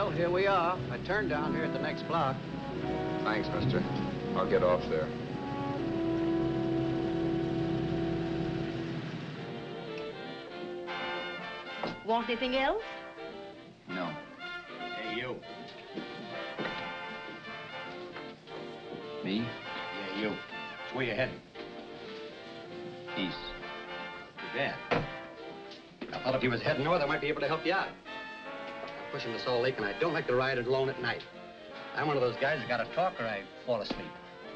Well, here we are. I turned down here at the next block. Thanks, mister. I'll get off there. Want anything else? No. Hey, you. Me? Yeah, you. It's where you heading? East. Too bad. I thought if you was heading north, I might be able to help you out. I'm pushing to Salt Lake, and I don't like to ride alone at night. I'm one of those guys that got to talk or I fall asleep.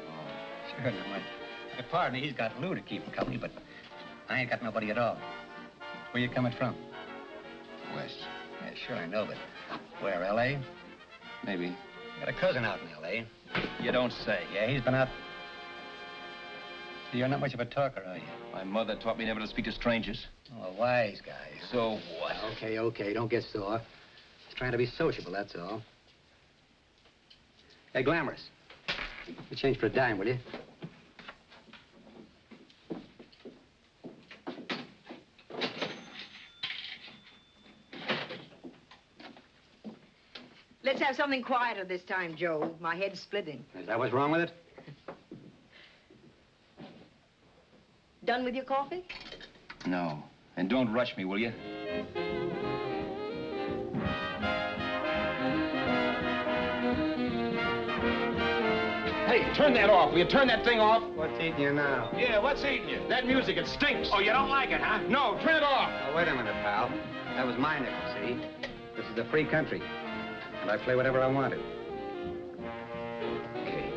Oh, sure, now, my partner, he's got Lou to keep him company, but I ain't got nobody at all. Where you coming from? West. Yeah, sure, I know, but where, L.A.? Maybe. Got a cousin out in L.A. You don't say. Yeah, he's been out. You're not much of a talker, are you? My mother taught me never to speak to strangers. Oh, a wise guy. So what? Okay, don't get sore. Just trying to be sociable, that's all. Hey, Glamorous. You change for a dime, will you? Let's have something quieter this time, Joe. My head's splitting. Is that what's wrong with it? Done with your coffee? No. And don't rush me, will you? Hey, turn that off. Will you turn that thing off? What's eating you now? Yeah, what's eating you? That music, it stinks. Oh, you don't like it, huh? No, turn it off. Oh, wait a minute, pal. That was my nickel, see? This is a free country. And I play whatever I wanted. Okay.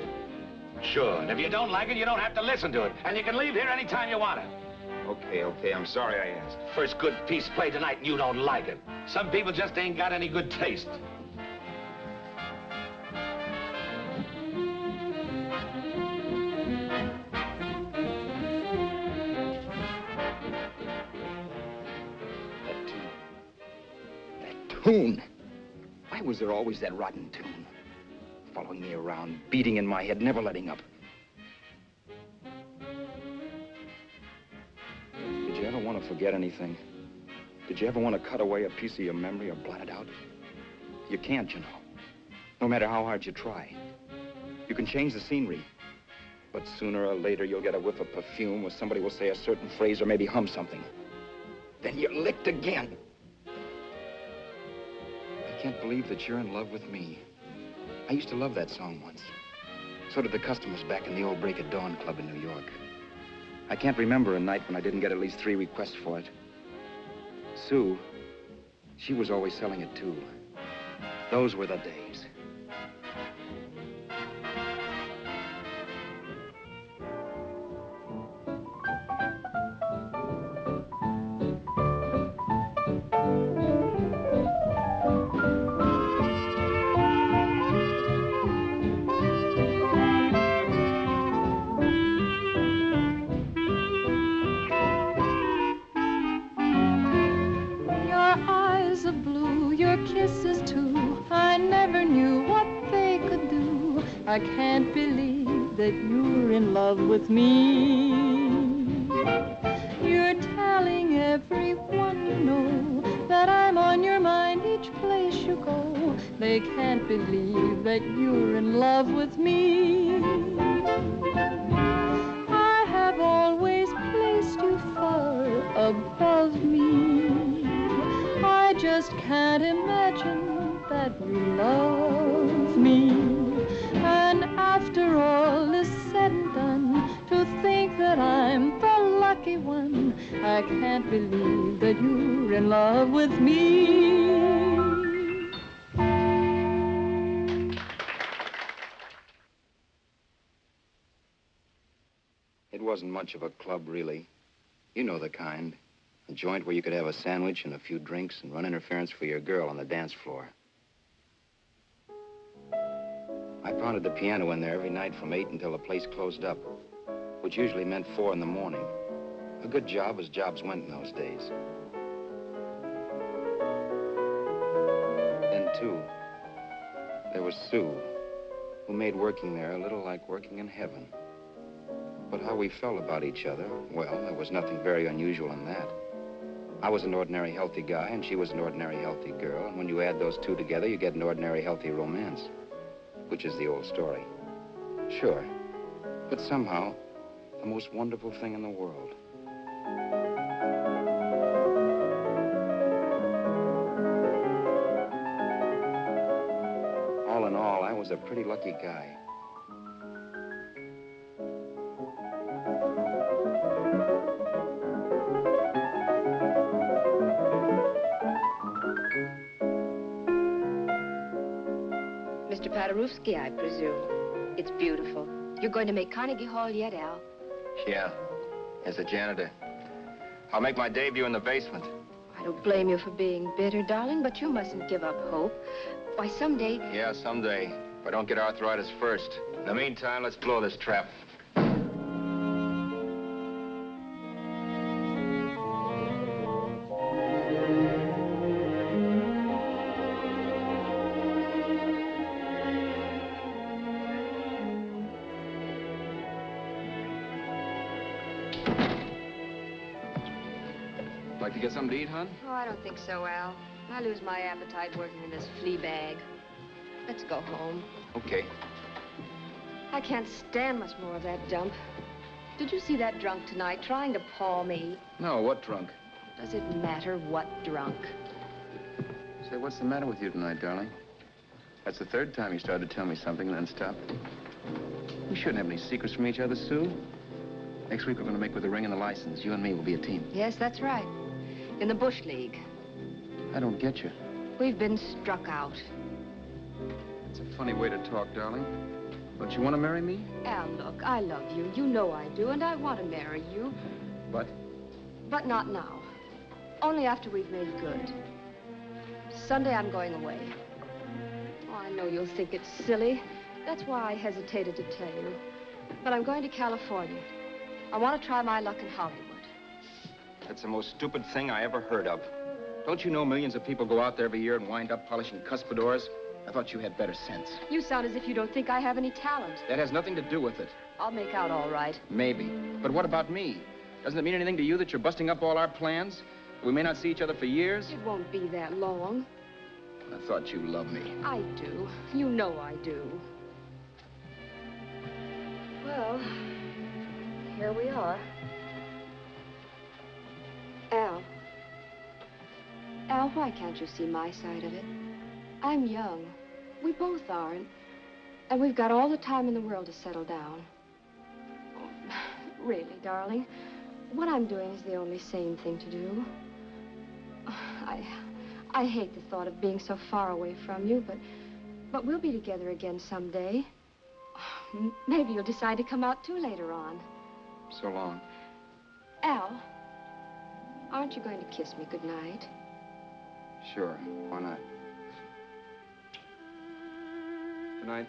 Sure, and if you don't like it, you don't have to listen to it. And you can leave here anytime you want to. Okay, I'm sorry I asked. First good piece played tonight and you don't like it. Some people just ain't got any good taste. That tune. Why was there always that rotten tune? Following me around, beating in my head, never letting up. Did you ever want to forget anything? Did you ever want to cut away a piece of your memory or blot it out? You can't, you know. No matter how hard you try. You can change the scenery, but sooner or later you'll get a whiff of perfume or somebody will say a certain phrase or maybe hum something. Then you're licked again. I can't believe that you're in love with me. I used to love that song once. So did the customers back in the old Break of Dawn club in New York. I can't remember a night when I didn't get at least 3 requests for it. Sue, she was always selling it too. Those were the days. I can't believe that you're in love with me. You're telling everyone you know that I'm on your mind each place you go. They can't believe that you're in love with me. I have always placed you far above me. I just can't imagine that you love me. And after all is said and done, to think that I'm the lucky one, I can't believe that you're in love with me. It wasn't much of a club, really. You know the kind. A joint where you could have a sandwich and a few drinks and run interference for your girl on the dance floor. I pounded the piano in there every night from 8 until the place closed up, which usually meant 4 in the morning. A good job as jobs went in those days. Then, too, there was Sue, who made working there a little like working in heaven. But how we felt about each other, well, there was nothing very unusual in that. I was an ordinary healthy guy, and she was an ordinary healthy girl. And when you add those two together, you get an ordinary healthy romance, which is the old story. Sure. But somehow, the most wonderful thing in the world. All in all, I was a pretty lucky guy. Mr. Paderewski, I presume. It's beautiful. You're going to make Carnegie Hall yet, Al? Yeah, as a janitor. I'll make my debut in the basement. I don't blame you for being bitter, darling, but you mustn't give up hope. Why, someday... Yeah, someday. If I don't get arthritis first. In the meantime, let's blow this trap. Like to get something to eat, hon? Oh, I don't think so, Al. I lose my appetite working in this flea bag. Let's go home. Okay. I can't stand much more of that dump. Did you see that drunk tonight trying to paw me? No, what drunk? Does it matter what drunk? Say, what's the matter with you tonight, darling? That's the third time you started to tell me something and then stopped. We shouldn't have any secrets from each other, Sue. Next week, we're going to make with the ring and the license. You and me will be a team. Yes, that's right. In the Bush League. I don't get you. We've been struck out. It's a funny way to talk, darling. Don't you want to marry me? Al, look, I love you. You know I do, and I want to marry you. But? But not now. Only after we've made good. Sunday, I'm going away. Oh, I know you'll think it's silly. That's why I hesitated to tell you. But I'm going to California. I want to try my luck in Hollywood. That's the most stupid thing I ever heard of. Don't you know millions of people go out there every year and wind up polishing cuspidors? I thought you had better sense. You sound as if you don't think I have any talent. That has nothing to do with it. I'll make out all right. Maybe. But what about me? Doesn't it mean anything to you that you're busting up all our plans? We may not see each other for years? It won't be that long. I thought you loved me. I do. You know I do. Well, here we are. Al. Al, why can't you see my side of it? I'm young. We both are, and we've got all the time in the world to settle down. Really, darling, what I'm doing is the only sane thing to do. I hate the thought of being so far away from you, but we'll be together again someday. Maybe you'll decide to come out too later on. So long. Al, aren't you going to kiss me goodnight? Sure. Why not? Good night.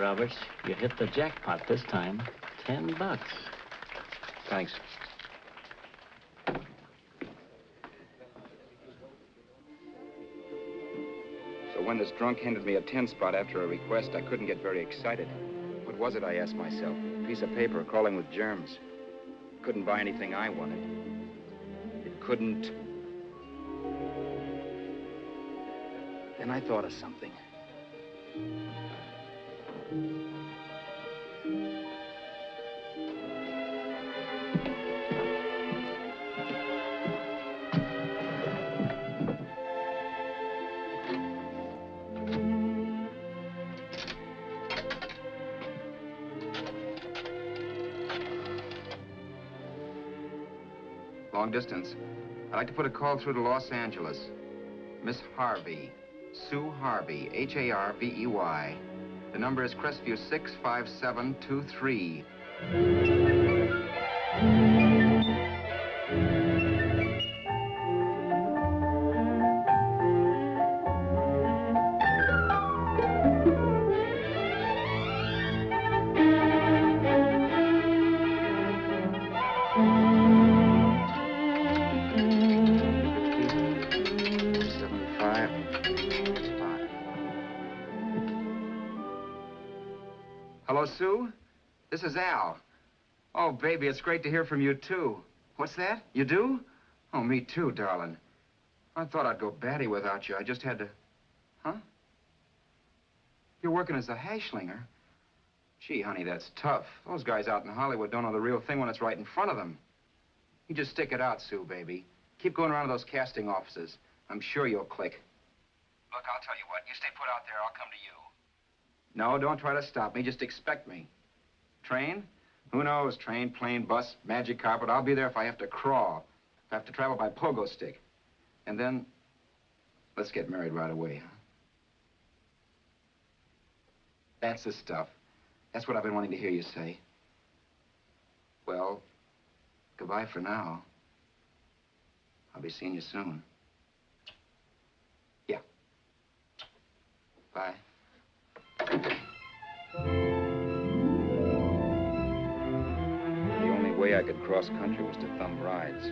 Roberts. You hit the jackpot this time. $10. Thanks. So when this drunk handed me a 10 spot after a request, I couldn't get very excited. What was it, I asked myself? A piece of paper crawling with germs. Couldn't buy anything I wanted. It couldn't... Then I thought of something. Long distance. I'd like to put a call through to Los Angeles. Miss Harvey. Sue Harvey, Harvey. The number is Crestview 65723. Hello, Sue? This is Al. Oh, baby, it's great to hear from you, too. What's that? You do? Oh, me too, darling. I thought I'd go batty without you. I just had to... Huh? You're working as a hashlinger? Gee, honey, that's tough. Those guys out in Hollywood don't know the real thing when it's right in front of them. You just stick it out, Sue, baby. Keep going around to those casting offices. I'm sure you'll click. Look, I'll tell you what. You stay put out there, I'll come to you. No, don't try to stop me. Just expect me. Train? Who knows? Train, plane, bus, magic carpet. I'll be there if I have to crawl. If I have to travel by pogo stick. And then, let's get married right away, huh? That's the stuff. That's what I've been wanting to hear you say. Well, goodbye for now. I'll be seeing you soon. Yeah. Bye. The only way I could cross country was to thumb rides.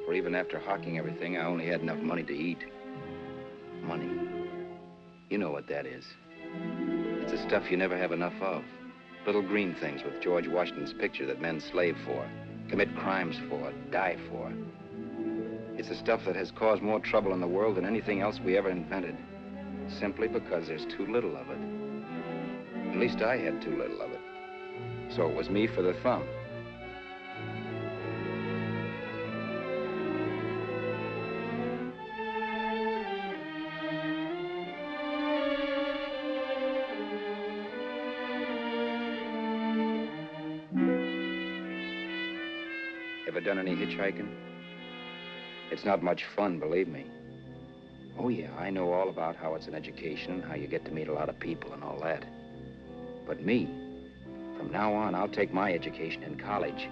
For even after hawking everything, I only had enough money to eat. Money. You know what that is. It's the stuff you never have enough of. Little green things with George Washington's picture that men slave for, commit crimes for, die for. It's the stuff that has caused more trouble in the world than anything else we ever invented. Simply because there's too little of it. At least I had too little of it. So it was me for the thumb. Ever done any hitchhiking? It's not much fun, believe me. Oh, yeah, I know all about how it's an education and how you get to meet a lot of people and all that. But me, from now on, I'll take my education in college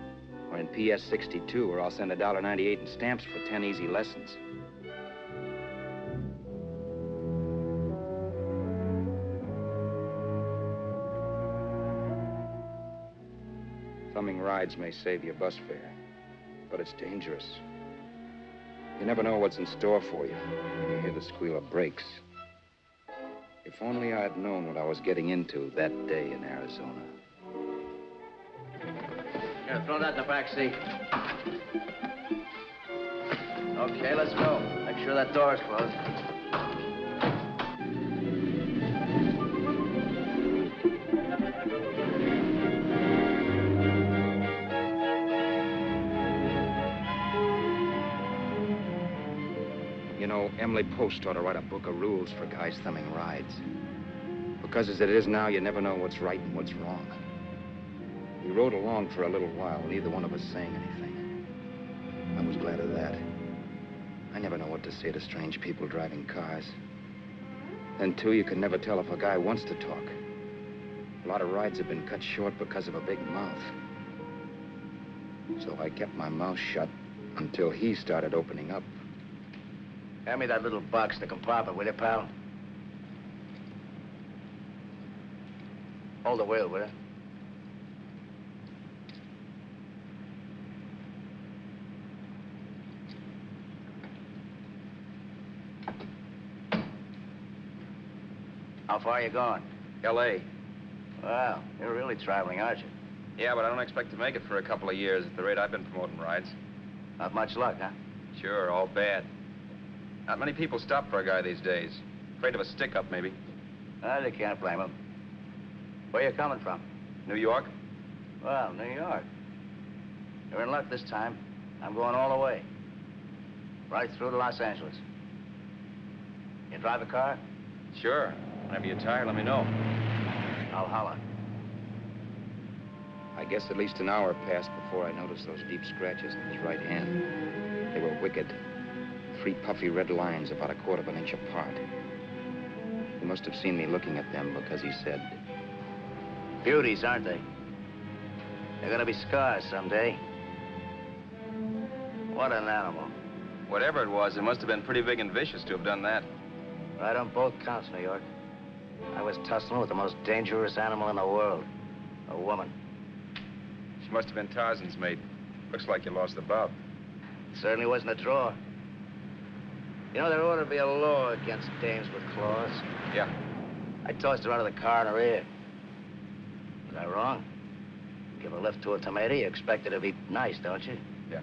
or in PS 62, where I'll send $1.98 in stamps for 10 easy lessons. Thumbing rides may save you bus fare, but it's dangerous. You never know what's in store for you when you hear the squeal of brakes. If only I'd known what I was getting into that day in Arizona. Here, throw that in the back seat. Okay, let's go. Make sure that door's closed. You know, Emily Post ought to write a book of rules for guys thumbing rides. Because as it is now, you never know what's right and what's wrong. We rode along for a little while, neither one of us saying anything. I was glad of that. I never know what to say to strange people driving cars. Then, too, you can never tell if a guy wants to talk. A lot of rides have been cut short because of a big mouth. So I kept my mouth shut until he started opening up. Hand me that little box in the compartment, will you, pal? Hold the wheel, will you? How far are you going? L.A. Well, you're really traveling, aren't you? Yeah, but I don't expect to make it for a couple of years at the rate I've been promoting rides. Not much luck, huh? Sure, all bad. Not many people stop for a guy these days. Afraid of a stick-up, maybe. Well, you can't blame them. Where you coming from? New York? Well, New York. You're in luck this time. I'm going all the way. Right through to Los Angeles. You drive a car? Sure. Whenever you're tired, let me know. I'll holler. I guess at least an hour passed before I noticed those deep scratches in his right hand. They were wicked. 3 puffy red lines about a quarter of an inch apart. He must have seen me looking at them because he said, Beauties, aren't they? They're gonna be scars someday. What an animal. whatever it was, it must have been pretty big and vicious to have done that. Right on both counts, New York. I was tussling with the most dangerous animal in the world. A woman. She must have been Tarzan's mate. Looks like you lost the bout. It certainly wasn't a draw. You know, there ought to be a law against dames with claws. Yeah. I tossed her out of the car in her ear. Was I wrong? Give a lift to a tomato, you expect her to be nice, don't you? Yeah.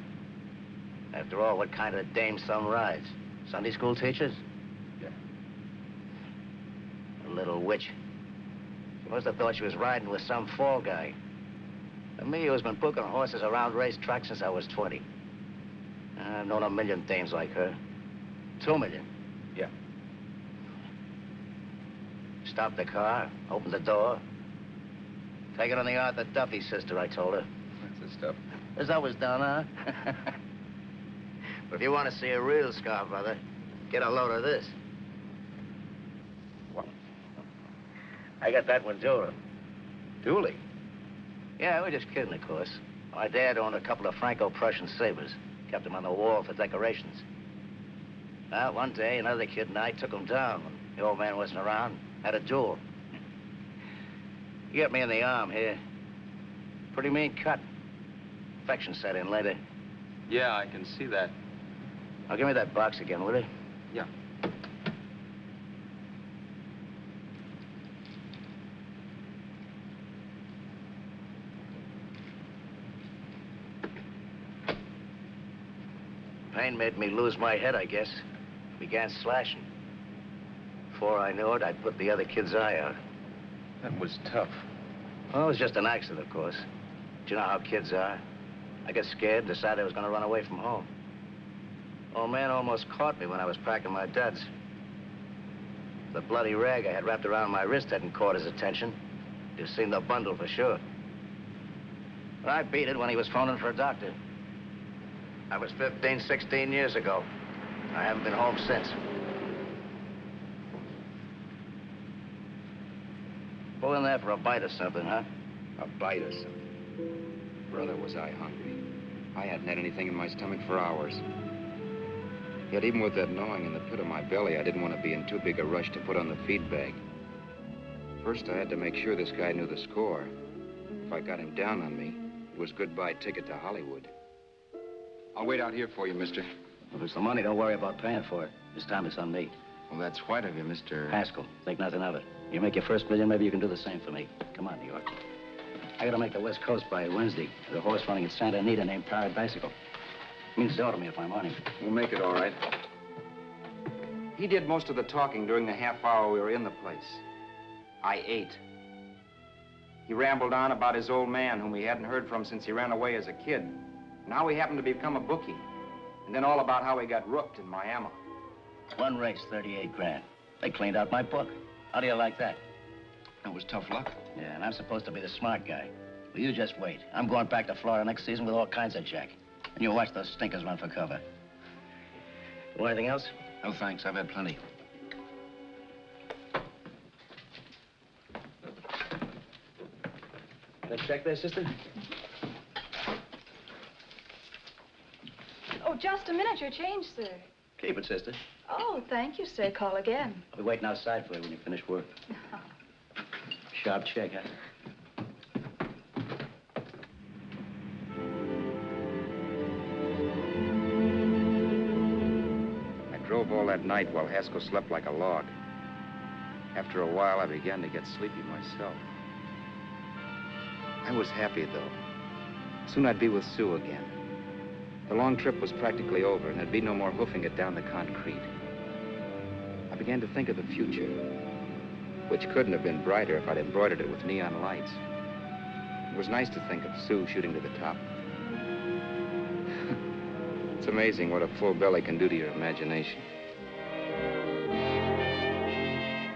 After all, what kind of dame some rides? Sunday school teachers? Yeah. A little witch. She must have thought she was riding with some fall guy. And me, who's been booking horses around racetracks since I was 20. I've known a million dames like her. 2 million. Yeah. Stopped the car, opened the door. Take it on the Arthur Duffy sister, I told her. That's the stuff. As always done, huh? But if you want to see a real scar, brother, get a load of this. What? I got that one, Detour. Dooley? Yeah, we're just kidding, of course. My dad owned a couple of Franco-Prussian sabers. Kept them on the wall for decorations. Well, one day, another kid and I took them down when the old man wasn't around. Had a duel. He got me in the arm here. Pretty mean cut. Infection set in later. Yeah, I can see that. Now, give me that box again, will you? Yeah. Pain made me lose my head, I guess. Began slashing. Before I knew it, I'd put the other kid's eye out. That was tough. Well, it was just an accident, of course. But you know how kids are. I got scared and decided I was going to run away from home. Old man almost caught me when I was packing my duds. The bloody rag I had wrapped around my wrist hadn't caught his attention. You've seen the bundle for sure. But I beat it when he was phoning for a doctor. That was 15, 16 years ago. I haven't been home since. Pull in there for a bite or something, huh? A bite or something. Brother, was I hungry. I hadn't had anything in my stomach for hours. Yet even with that gnawing in the pit of my belly, I didn't want to be in too big a rush to put on the feed bag. First, I had to make sure this guy knew the score. If I got him down on me, it was goodbye ticket to Hollywood. I'll wait out here for you, mister. If it's the money, don't worry about paying for it. This time it's on me. Well, that's white of you, Mr. Haskell, think nothing of it. You make your first million, maybe you can do the same for me. Come on, New York. I gotta make the West Coast by Wednesday. There's a horse running at Santa Anita named Parrot Bicycle. Means sell to me if I'm on him. We'll make it all right. He did most of the talking during the half hour we were in the place. I ate. He rambled on about his old man, whom we hadn't heard from since he ran away as a kid. Now he happened to become a bookie. And then all about how he got rooked in Miami. One race, 38 grand. They cleaned out my book. How do you like that? That was tough luck. Yeah, and I'm supposed to be the smart guy. Well, you just wait. I'm going back to Florida next season with all kinds of jack. And you'll watch those stinkers run for cover. Want anything else? No, thanks. I've had plenty. Let's check there, sister. Oh, just a minute. Your change, sir. Keep it, sister. Oh, thank you, sir. Call again. I'll be waiting outside for you when you finish work. Sharp check, huh? that night while Haskell slept like a log. After a while, I began to get sleepy myself. I was happy, though. Soon I'd be with Sue again. The long trip was practically over, and there'd be no more hoofing it down the concrete. I began to think of the future, which couldn't have been brighter if I'd embroidered it with neon lights. It was nice to think of Sue shooting to the top. It's amazing what a full belly can do to your imagination.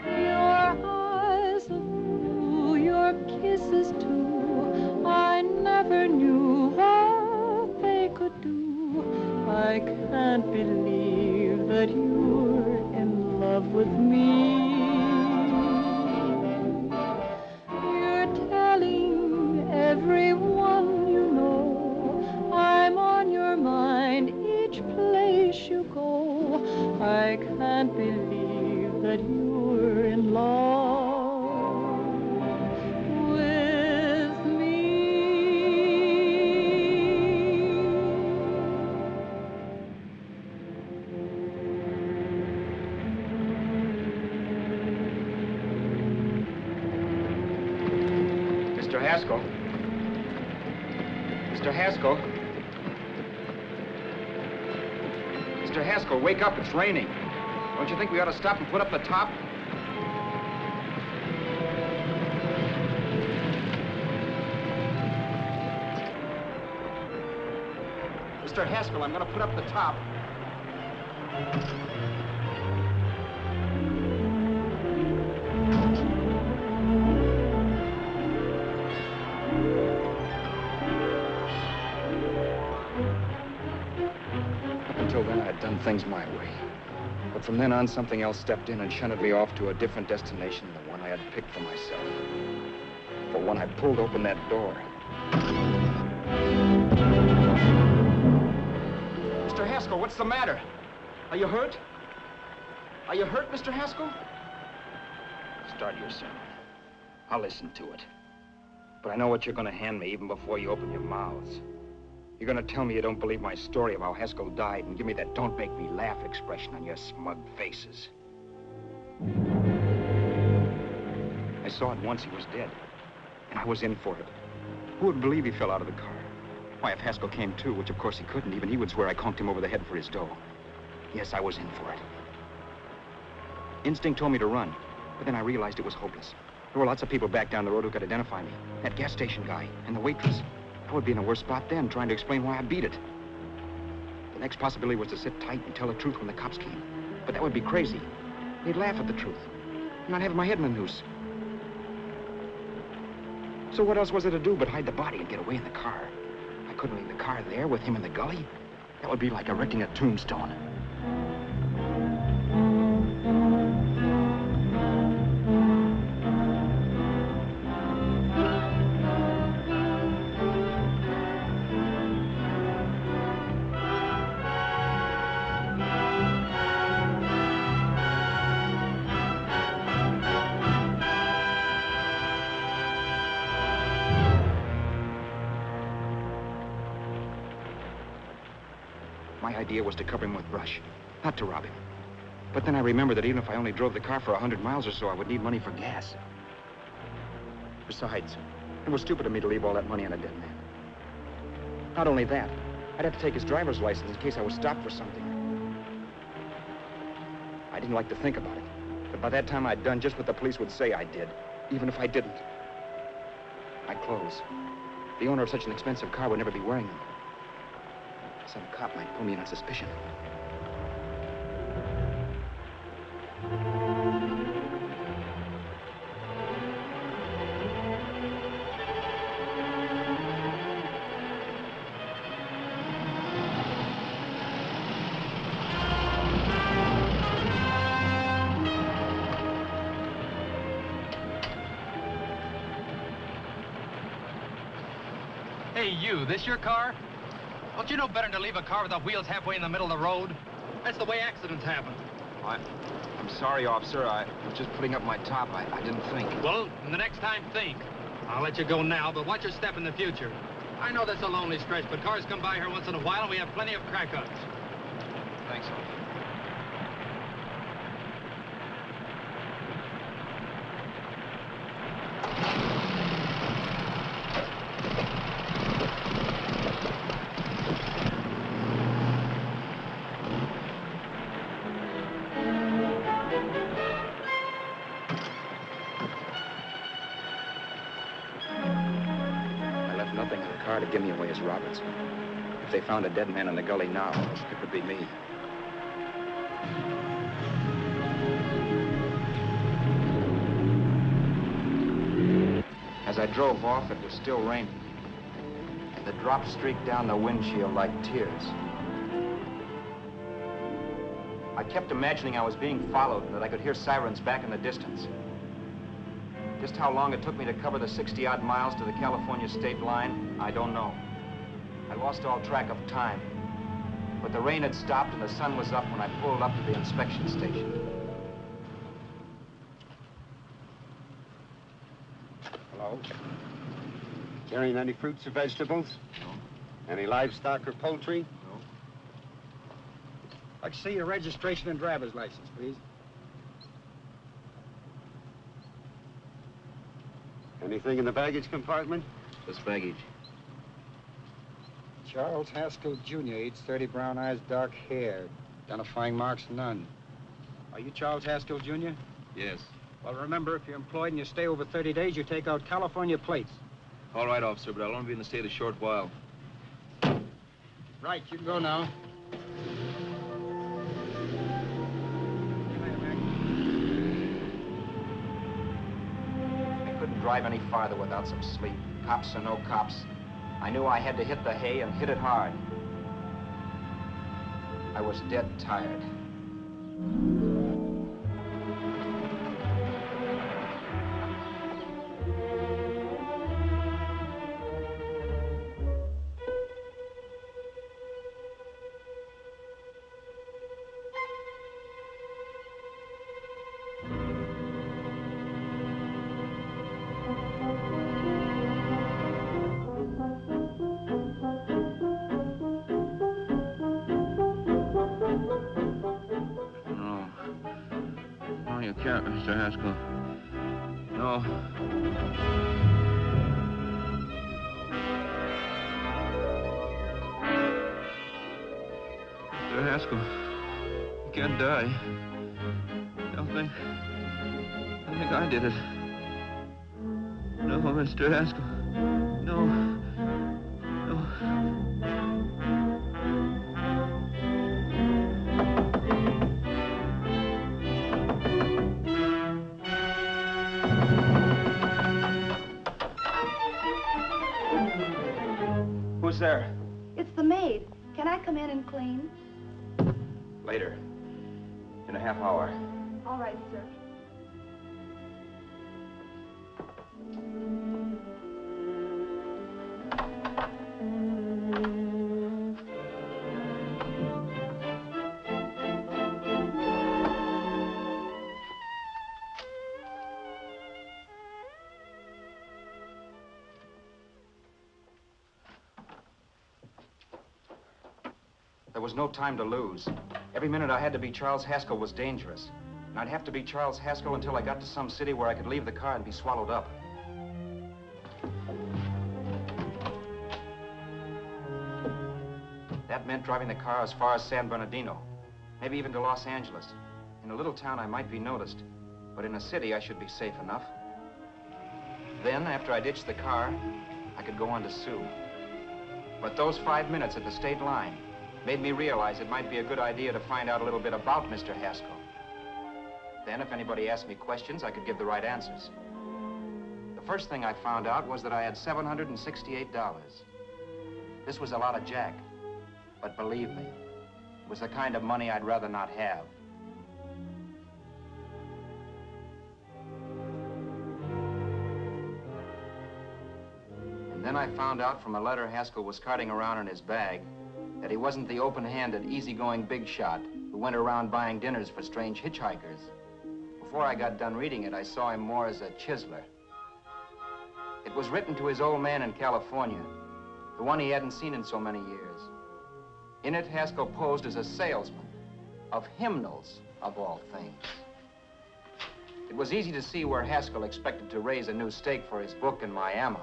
Your eyes are blue, your kisses too. I never knew what they could do. I can't believe that you're in love with me. You're telling everyone you know I'm on your mind each place you go. I can't believe that you're in love with me. Mr. Haskell? Mr. Haskell? Mr. Haskell, wake up. It's raining. Don't you think we ought to stop and put up the top? Mr. Haskell, I'm going to put up the top. Up until then, I had done things my way. But from then on, something else stepped in and shunted me off to a different destination than the one I had picked for myself. For when I pulled open that door... Mr. Haskell, what's the matter? Are you hurt? Are you hurt, Mr. Haskell? Start your sermon. I'll listen to it. But I know what you're going to hand me even before you open your mouths. You're going to tell me you don't believe my story of how Haskell died and give me that don't make me laugh expression on your smug faces. I saw at once he was dead, and I was in for it. Who would believe he fell out of the car? Why, if Haskell came too, which of course he couldn't, even he would swear I conked him over the head for his dough. Yes, I was in for it. Instinct told me to run, but then I realized it was hopeless. There were lots of people back down the road who could identify me. That gas station guy and the waitress. I would be in a worse spot then, trying to explain why I beat it. The next possibility was to sit tight and tell the truth when the cops came. But that would be crazy. They'd laugh at the truth. I'm not having my head in a noose. So what else was there to do but hide the body and get away in the car? I couldn't leave the car there with him in the gully. That would be like erecting a tombstone. My idea was to cover him with brush, not to rob him. But then I remembered that even if I only drove the car for 100 miles or so, I would need money for gas. Besides, it was stupid of me to leave all that money on a dead man. Not only that, I'd have to take his driver's license in case I was stopped for something. I didn't like to think about it, but by that time I'd done just what the police would say I did, even if I didn't. My clothes. The owner of such an expensive car would never be wearing them. Some cop might pull me in on suspicion. Hey, you, this your car? Don't you know better than to leave a car with the wheels halfway in the middle of the road? That's the way accidents happen. I'm sorry, officer. I was just putting up my top. I didn't think. Well, the next time, think. I'll let you go now, but watch your step in the future. I know that's a lonely stretch, but cars come by here once in a while, and we have plenty of crack-ups. Thanks, officer. give me away as Roberts. If they found a dead man in the gully now, it would be me. As I drove off, it was still raining. The drops streaked down the windshield like tears. I kept imagining I was being followed and that I could hear sirens back in the distance. Just how long it took me to cover the 60-odd miles to the California state line, I don't know. I lost all track of time. But the rain had stopped and the sun was up when I pulled up to the inspection station. Hello? Carrying any fruits or vegetables? No. Any livestock or poultry? No. I'd see your registration and driver's license, please. Anything in the baggage compartment? Just baggage. Charles Haskell, Jr., age 30, brown eyes, dark hair. Identifying marks, none. Are you Charles Haskell, Jr.? Yes. Well, remember, if you're employed and you stay over 30 days, you take out California plates. All right, officer, but I'll only be in the state a short while. Right, you can go now. I couldn't drive any farther without some sleep. Cops or no cops, I knew I had to hit the hay and hit it hard. I was dead tired. You can't, Mr. Haskell. No. Mr. Haskell, you can't die. I think I did it. No, Mr. Haskell. No. No. Who's there? It's the maid. Can I come in and clean? Later. In a half hour. All right, sir. There was no time to lose. Every minute I had to be Charles Haskell was dangerous. And I'd have to be Charles Haskell until I got to some city where I could leave the car and be swallowed up. That meant driving the car as far as San Bernardino, maybe even to Los Angeles. In a little town, I might be noticed, but in a city, I should be safe enough. Then, after I ditched the car, I could go on to Sue. But those 5 minutes at the state line made me realize it might be a good idea to find out a little bit about Mr. Haskell. Then, if anybody asked me questions, I could give the right answers. The first thing I found out was that I had $768. This was a lot of jack, but believe me, it was the kind of money I'd rather not have. And then I found out from a letter Haskell was carting around in his bag that he wasn't the open-handed, easygoing big shot who went around buying dinners for strange hitchhikers. Before I got done reading it, I saw him more as a chiseler. It was written to his old man in California, the one he hadn't seen in so many years. In it, Haskell posed as a salesman of hymnals, of all things. It was easy to see where Haskell expected to raise a new stake for his book in Miami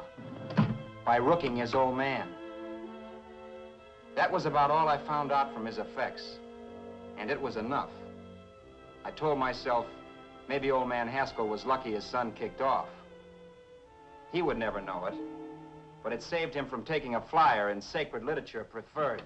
by rooking his old man. That was about all I found out from his effects, and it was enough. I told myself, maybe old man Haskell was lucky his son kicked off. He would never know it, but it saved him from taking a flyer in sacred literature preferred.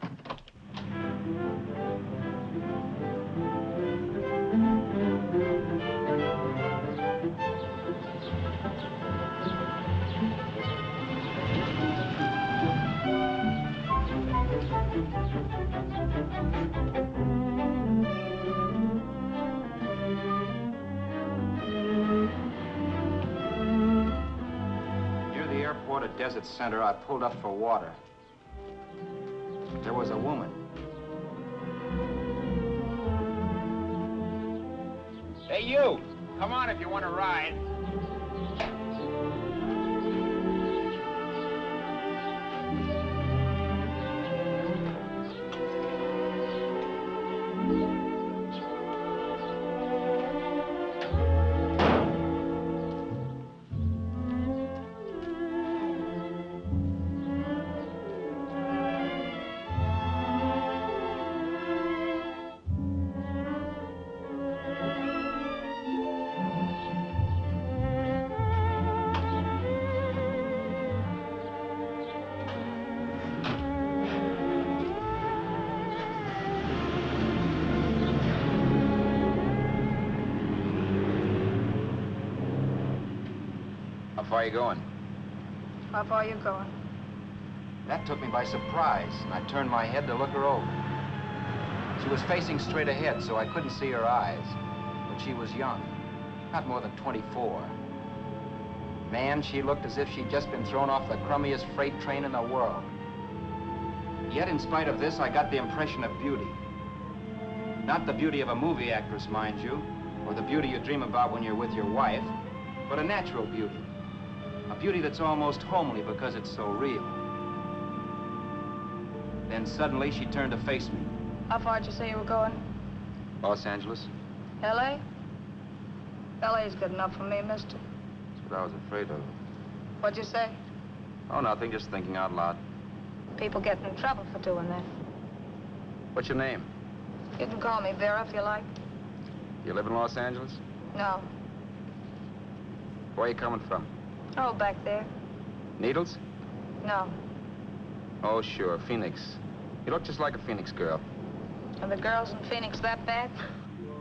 At Desert Center, I pulled up for water. There was a woman. Hey, you! Come on if you want to ride. How far are you going? How far are you going? That took me by surprise, and I turned my head to look her over. She was facing straight ahead, so I couldn't see her eyes. But she was young, not more than 24. Man, she looked as if she'd just been thrown off the crummiest freight train in the world. Yet, in spite of this, I got the impression of beauty. Not the beauty of a movie actress, mind you, or the beauty you dream about when you're with your wife, but a natural beauty. A beauty that's almost homely because it's so real. Then suddenly she turned to face me. How far did you say you were going? Los Angeles? L.A.? L.A.'s good enough for me, mister. That's what I was afraid of. What'd you say? Oh, nothing, just thinking out loud. People get in trouble for doing that. What's your name? You can call me Vera if you like. You live in Los Angeles? No. Where are you coming from? Oh, back there. Needles? No. Oh, sure, Phoenix. You look just like a Phoenix girl. Are the girls in Phoenix that bad?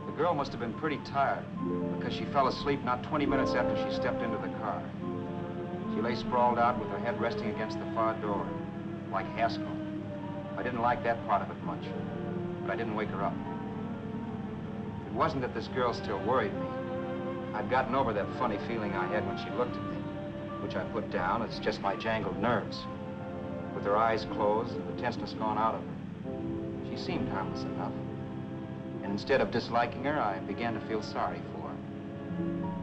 The girl must have been pretty tired, because she fell asleep not 20 minutes after she stepped into the car. She lay sprawled out with her head resting against the far door, like Haskell. I didn't like that part of it much, but I didn't wake her up. It wasn't that this girl still worried me. I'd gotten over that funny feeling I had when she looked at me, which I put down as just my jangled nerves. With her eyes closed and the tenseness gone out of her, she seemed harmless enough. And instead of disliking her, I began to feel sorry for her.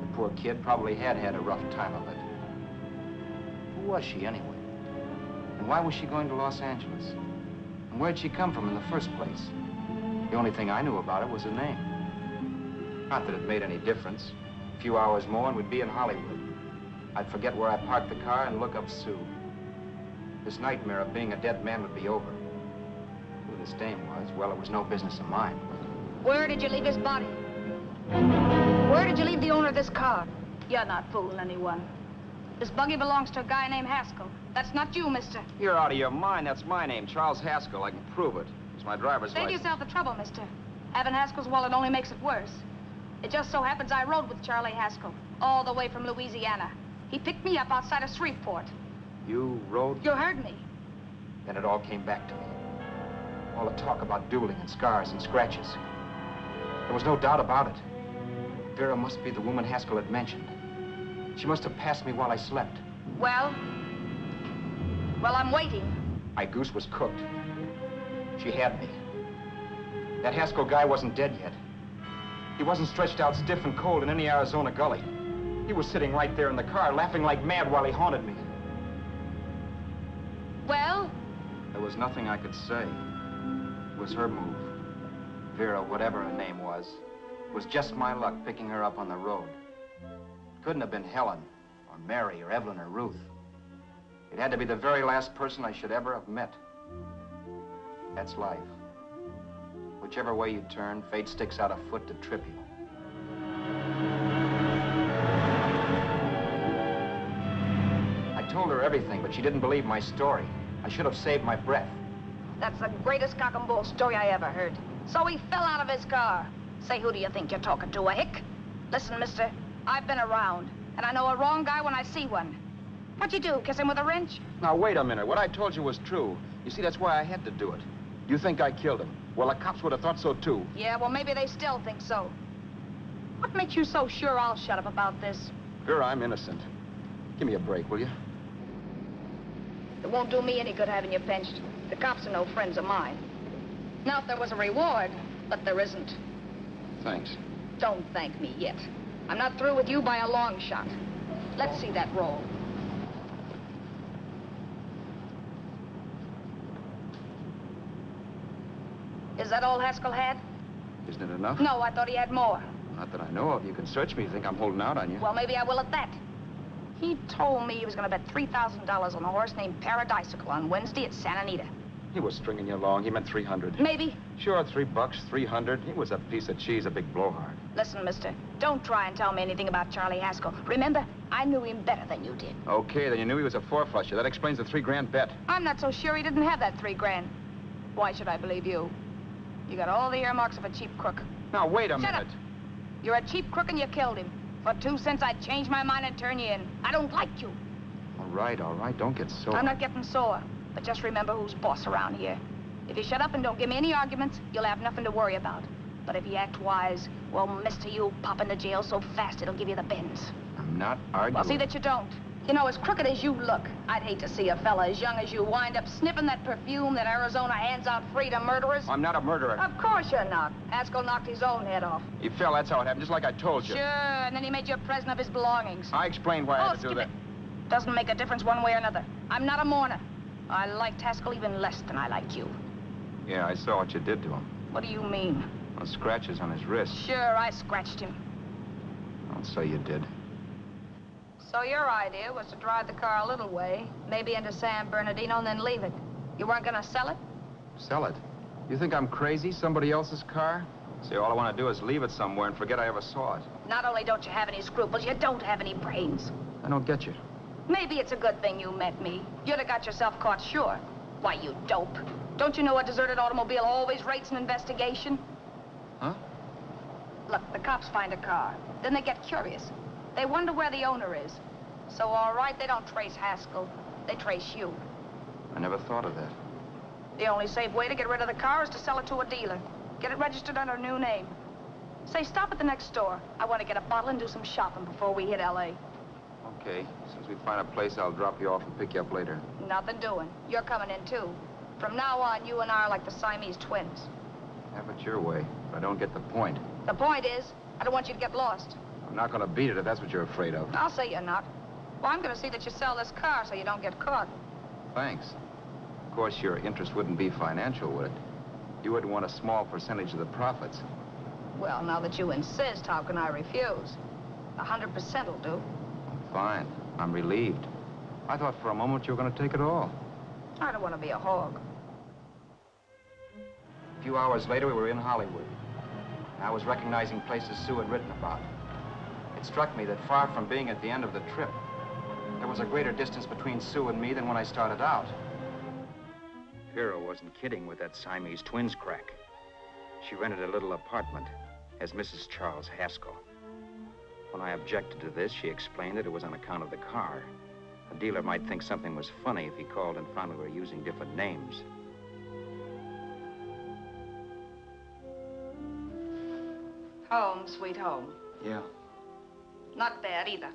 The poor kid probably had had a rough time of it. Who was she anyway? And why was she going to Los Angeles? And where'd she come from in the first place? The only thing I knew about her was her name. Not that it made any difference. A few hours more and we'd be in Hollywood. I'd forget where I parked the car and look up Sue. This nightmare of being a dead man would be over. Who this dame was, well, it was no business of mine. Where did you leave his body? Where did you leave the owner of this car? You're not fooling anyone. This buggy belongs to a guy named Haskell. That's not you, mister. You're out of your mind. That's my name, Charles Haskell. I can prove it. It's my driver's Save license. yourself the trouble, mister. Having Haskell's wallet only makes it worse. It just so happens I rode with Charlie Haskell, all the way from Louisiana. He picked me up outside of Shreveport. You rode? You heard me. Then it all came back to me. All the talk about dueling and scars and scratches. There was no doubt about it. Vera must be the woman Haskell had mentioned. She must have passed me while I slept. Well, I'm waiting. My goose was cooked. She had me. That Haskell guy wasn't dead yet. He wasn't stretched out stiff and cold in any Arizona gully. He was sitting right there in the car, laughing like mad while he haunted me. Well? There was nothing I could say. It was her move. Vera, whatever her name was just my luck picking her up on the road. It couldn't have been Helen, or Mary, or Evelyn, or Ruth. It had to be the very last person I should ever have met. That's life. Whichever way you turn, fate sticks out a foot to trip you. I told her her everything, but she didn't believe my story. I should have saved my breath. That's the greatest cock and bull story I ever heard. So he fell out of his car. Say, who do you think you're talking to, a hick? Listen, mister, I've been around, and I know a wrong guy when I see one. What'd you do, kiss him with a wrench? Now, wait a minute. What I told you was true. You see, that's why I had to do it. You think I killed him. Well, the cops would have thought so, too. Yeah, well, maybe they still think so. What makes you so sure I'll shut up about this? Vera, I'm innocent. Give me a break, will you? It won't do me any good having you pinched. The cops are no friends of mine. Now, if there was a reward, but there isn't. Thanks. Don't thank me yet. I'm not through with you by a long shot. Let's see that roll. Is that all Haskell had? Isn't it enough? No, I thought he had more. Not that I know of. You can search me. You think I'm holding out on you? Well, maybe I will at that. He told me he was going to bet $3,000 on a horse named Paradisical on Wednesday at Santa Anita. He was stringing you along. He meant 300. Maybe. Sure, $3, 300. He was a piece of cheese, a big blowhard. Listen, mister, don't try and tell me anything about Charlie Haskell. Remember, I knew him better than you did. Okay, then you knew he was a four-flusher. That explains the $3 bet. I'm not so sure he didn't have that $3,000. Why should I believe you? You got all the earmarks of a cheap crook. Now, wait a Shut minute. up. You're a cheap crook and you killed him. For 2 cents, I'd change my mind and turn you in. I don't like you. All right. Don't get sore. I'm not getting sore, but just remember who's boss around here. If you shut up and don't give me any arguments, you'll have nothing to worry about. But if you act wise, well, mister, you'll pop into jail so fast it'll give you the bends. I'm not arguing. Well, see that you don't. You know, as crooked as you look, I'd hate to see a fella as young as you wind up sniffing that perfume that Arizona hands out free to murderers. I'm not a murderer. Of course you're not. Haskell knocked his own head off. He fell, that's how it happened, just like I told you. Sure, and then he made you a present of his belongings. I explained why I had to do skip that. it. Doesn't make a difference one way or another. I'm not a mourner. I liked Haskell even less than I liked you. Yeah, I saw what you did to him. What do you mean? Those scratches on his wrist. Sure, I scratched him. I'll say you did. So your idea was to drive the car a little way, maybe into San Bernardino, and then leave it. You weren't gonna sell it? Sell it? You think I'm crazy? Somebody else's car? See, all I want to do is leave it somewhere and forget I ever saw it. Not only don't you have any scruples, you don't have any brains. I don't get you. Maybe it's a good thing you met me. You'd have got yourself caught, sure. Why, you dope. Don't you know a deserted automobile always rates an investigation? Huh? Look, the cops find a car. Then they get curious. They wonder where the owner is. So, all right, they don't trace Haskell. They trace you. I never thought of that. The only safe way to get rid of the car is to sell it to a dealer. Get it registered under a new name. Say, stop at the next store. I want to get a bottle and do some shopping before we hit L.A. Okay. As soon as we find a place, I'll drop you off and pick you up later. Nothing doing. You're coming in, too. From now on, you and I are like the Siamese twins. Have it your way, but I don't get the point. The point is, I don't want you to get lost. I'm not going to beat it if that's what you're afraid of. I'll say you're not. Well, I'm going to see that you sell this car so you don't get caught. Thanks. Of course, your interest wouldn't be financial, would it? You wouldn't want a small percentage of the profits. Well, now that you insist, how can I refuse? 100% will do. Fine. I'm relieved. I thought for a moment you were going to take it all. I don't want to be a hog. A few hours later, we were in Hollywood. I was recognizing places Sue had written about. It struck me that far from being at the end of the trip, there was a greater distance between Sue and me than when I started out. Vera wasn't kidding with that Siamese twins crack. She rented a little apartment as Mrs. Charles Haskell. When I objected to this, she explained that it was on account of the car. A dealer might think something was funny if he called and found we were using different names. Home, sweet home. Yeah. Not bad either.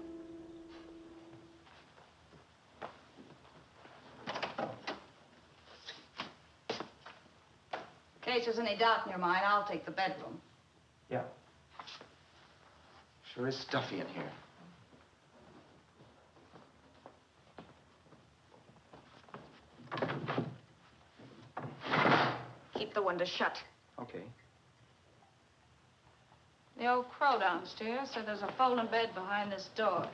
In case there's any doubt in your mind, I'll take the bedroom. Yeah. Sure is stuffy in here. Keep the window shut. Okay. The old crow downstairs said there's a folding bed behind this door.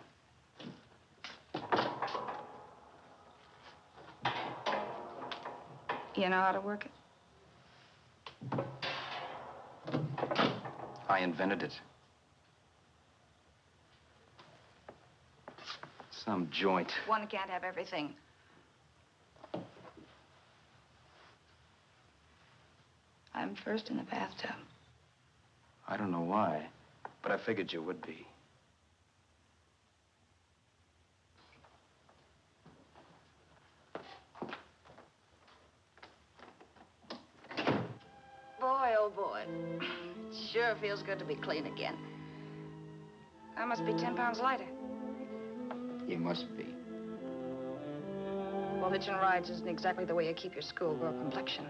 You know how to work it? I invented it. Some joint. One can't have everything. I'm first in the bathtub. I don't know why, but I figured you would be. Boy, oh boy. It sure feels good to be clean again. I must be 10 pounds lighter. You must be. Well, hitching rides isn't exactly the way you keep your schoolgirl complexion.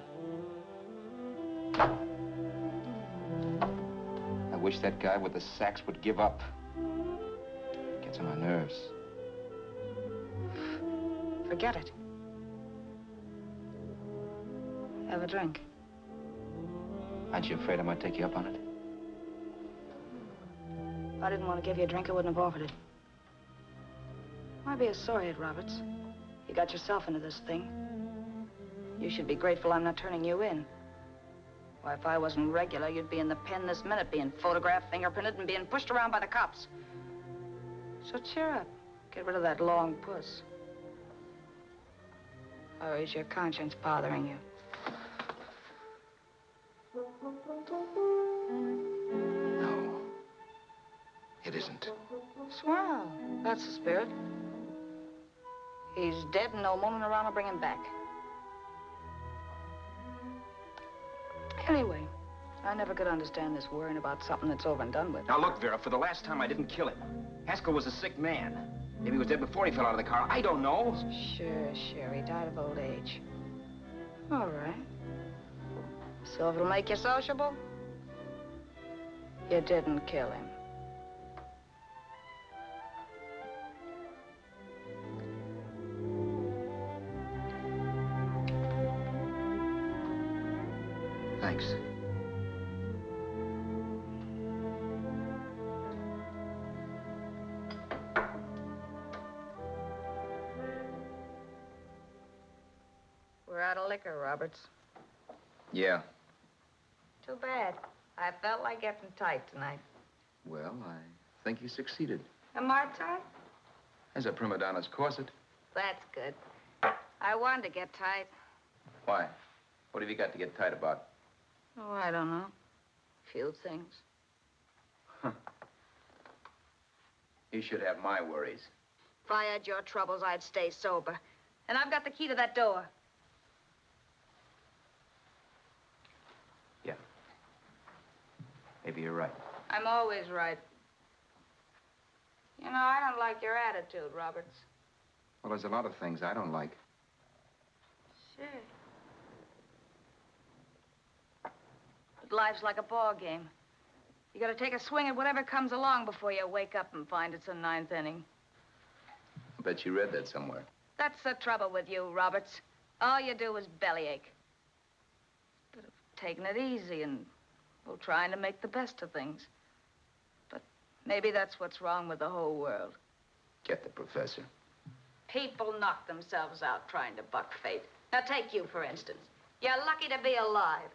I wish that guy with the sacks would give up. Gets on my nerves. Forget it. Have a drink. Aren't you afraid I might take you up on it? If I didn't want to give you a drink, I wouldn't have offered it. Why be a sorehead, Roberts? You got yourself into this thing. You should be grateful I'm not turning you in. Why, if I wasn't regular, you'd be in the pen this minute, being photographed, fingerprinted, and being pushed around by the cops. So cheer up. Get rid of that long puss. Or is your conscience bothering you? No. It isn't. Swell. That's the spirit. He's dead and no mooning around will bring him back. Anyway, I never could understand this worrying about something that's over and done with. Now look, Vera, for the last time I didn't kill him. Haskell was a sick man. Maybe he was dead before he fell out of the car. I don't know. Sure. He died of old age. All right. So if it'll make you sociable, you didn't kill him. Thanks. We're out of liquor, Roberts. Yeah. Too bad. I felt like getting tight tonight. Well, I think you succeeded. Am I tight? As a prima donna's corset. That's good. I wanted to get tight. Why? What have you got to get tight about? Oh, I don't know. Few things. You should have my worries. If I had your troubles, I'd stay sober. And I've got the key to that door. Yeah. Maybe you're right. I'm always right. You know, I don't like your attitude, Roberts. Well, there's a lot of things I don't like. Sure. But life's like a ball game. You gotta take a swing at whatever comes along before you wake up and find it's the 9th inning. I bet you read that somewhere. That's the trouble with you, Roberts. All you do is bellyache. But taking it easy and, well, trying to make the best of things. But maybe that's what's wrong with the whole world. Get the professor. People knock themselves out trying to buck fate. Now, take you, for instance. You're lucky to be alive.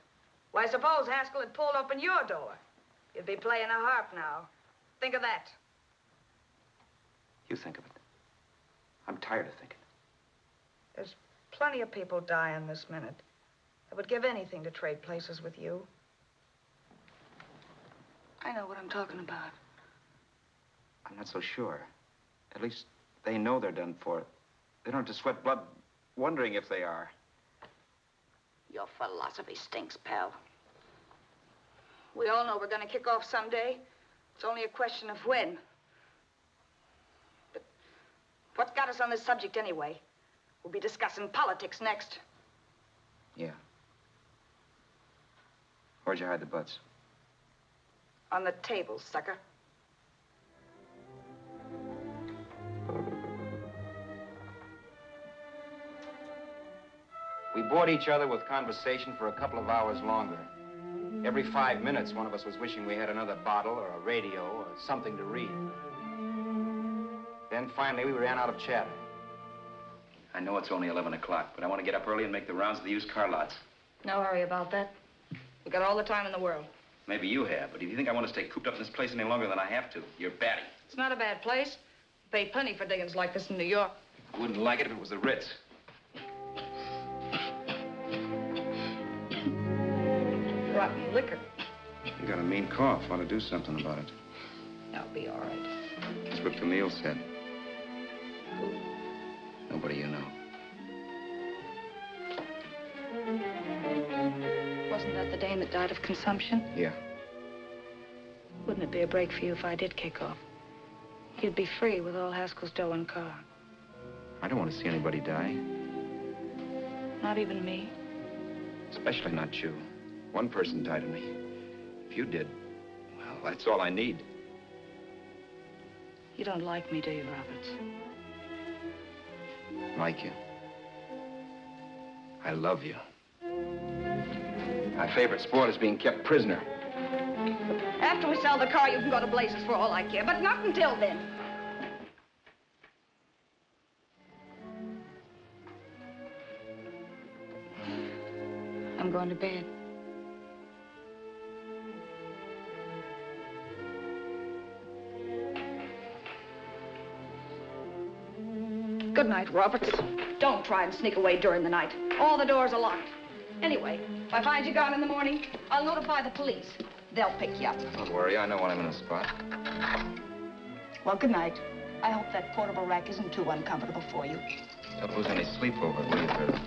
Why, suppose Haskell had pulled open your door. You'd be playing a harp now. Think of that. You think of it. I'm tired of thinking. There's plenty of people dying this minute. I would give anything to trade places with you. I know what I'm talking about. I'm not so sure. At least they know they're done for. They don't have to sweat blood wondering if they are. Your philosophy stinks, pal. We all know we're going to kick off someday. It's only a question of when. But what's got us on this subject anyway? We'll be discussing politics next. Yeah. Where'd you hide the butts? On the table, sucker. We bored each other with conversation for a couple of hours longer. Every 5 minutes, one of us was wishing we had another bottle or a radio or something to read. Then finally, we ran out of chatter. I know it's only 11 o'clock, but I want to get up early and make the rounds of the used car lots. No hurry about that. We've got all the time in the world. Maybe you have, but if you think I want to stay cooped up in this place any longer than I have to, you're batty. It's not a bad place. Pay plenty for diggings like this in New York. I wouldn't like it if it was the Ritz. Rotten liquor. You got a mean cough. Want to do something about it. I'll be all right. That's what Camille said. Who? Nobody you know. Wasn't that the dame that died of consumption? Yeah. Wouldn't it be a break for you if I did kick off? You'd be free with all Haskell's dough and car. I don't want to see anybody die. Not even me. Especially not you. One person died of me. If you did, well, that's all I need. You don't like me, do you, Roberts? Like you. I love you. My favorite sport is being kept prisoner. After we sell the car, you can go to blazes for all I care, but not until then. I'm going to bed. Good night, Roberts. Don't try and sneak away during the night. All the doors are locked. Anyway, if I find you gone in the morning, I'll notify the police. They'll pick you up. Don't worry, I know when I'm in a spot. Well, good night. I hope that portable rack isn't too uncomfortable for you. Don't lose any sleep over it, will you, Vera?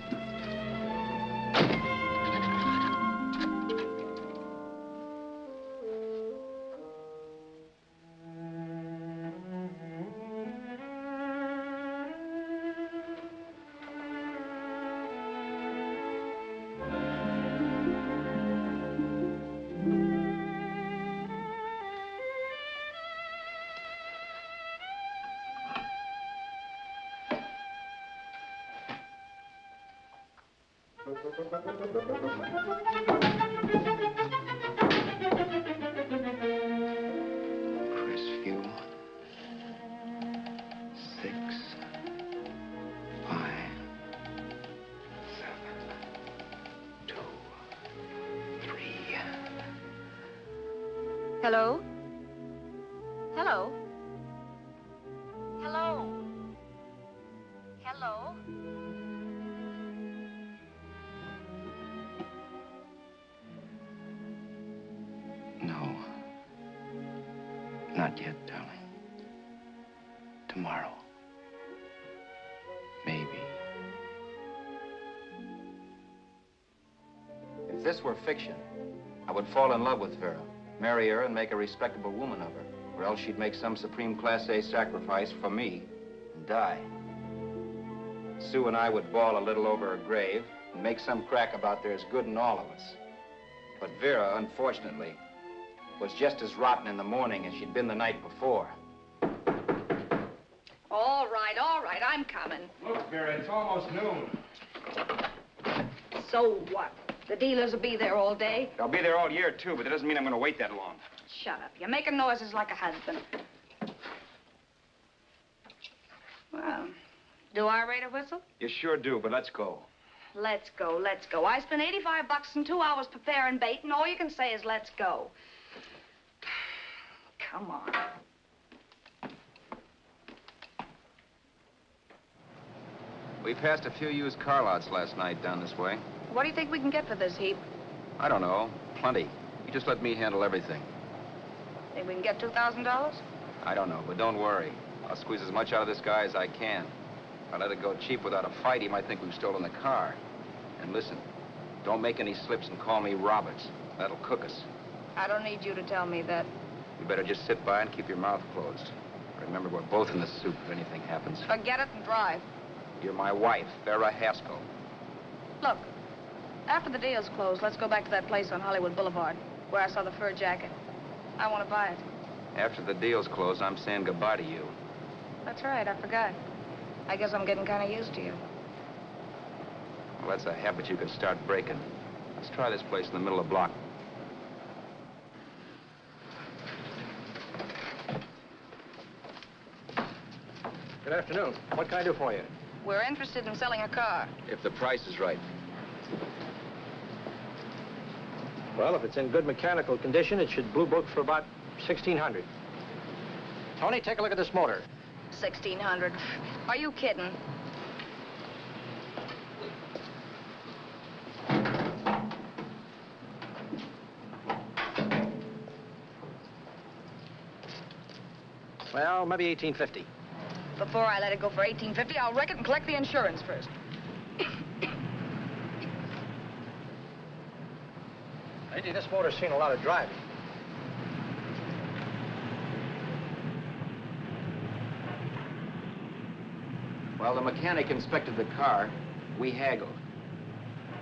Crestview. 6, 5, 7, 2, 3. Hello? Hello? Hello? Hello? No. Not yet, darling. Tomorrow. Maybe. If this were fiction, I would fall in love with Vera, marry her, and make a respectable woman of her. Or else she'd make some supreme Class A sacrifice for me and die. Sue and I would bawl a little over her grave and make some crack about there's good in all of us. But Vera, unfortunately, was just as rotten in the morning as she'd been the night before. All right, I'm coming. Look, Vera, it's almost noon. So what? The dealers will be there all day. I'll be there all year, too, but that doesn't mean I'm going to wait that long. Shut up. You're making noises like a husband. Well, do I rate a whistle? You sure do, but let's go. Let's go, let's go. I spent $85 and 2 hours preparing bait, and all you can say is let's go. Come on. We passed a few used car lots last night down this way. What do you think we can get for this heap? I don't know. Plenty. You just let me handle everything. Think we can get $2,000? I don't know, but don't worry. I'll squeeze as much out of this guy as I can. If I let it go cheap without a fight, he might think we've stolen the car. And listen, don't make any slips and call me Roberts. That'll cook us. I don't need you to tell me that. You better just sit by and keep your mouth closed. Remember, we're both in the soup if anything happens. Forget it and drive. You're my wife, Vera Haskell. Look, after the deal's closed, let's go back to that place on Hollywood Boulevard where I saw the fur jacket. I want to buy it. After the deal's closed, I'm saying goodbye to you. That's right, I forgot. I guess I'm getting kind of used to you. Well, that's a habit you could start breaking. Let's try this place in the middle of the block. Good afternoon. What can I do for you? We're interested in selling a car. If the price is right. Well, if it's in good mechanical condition, it should blue book for about $1,600. Tony, take a look at this motor. $1,600. Are you kidding? Well, maybe $1,850. Before I let it go for $1,850, I'll wreck it and collect the insurance first. Lately, this motor's seen a lot of driving. Well, the mechanic inspected the car. We haggled.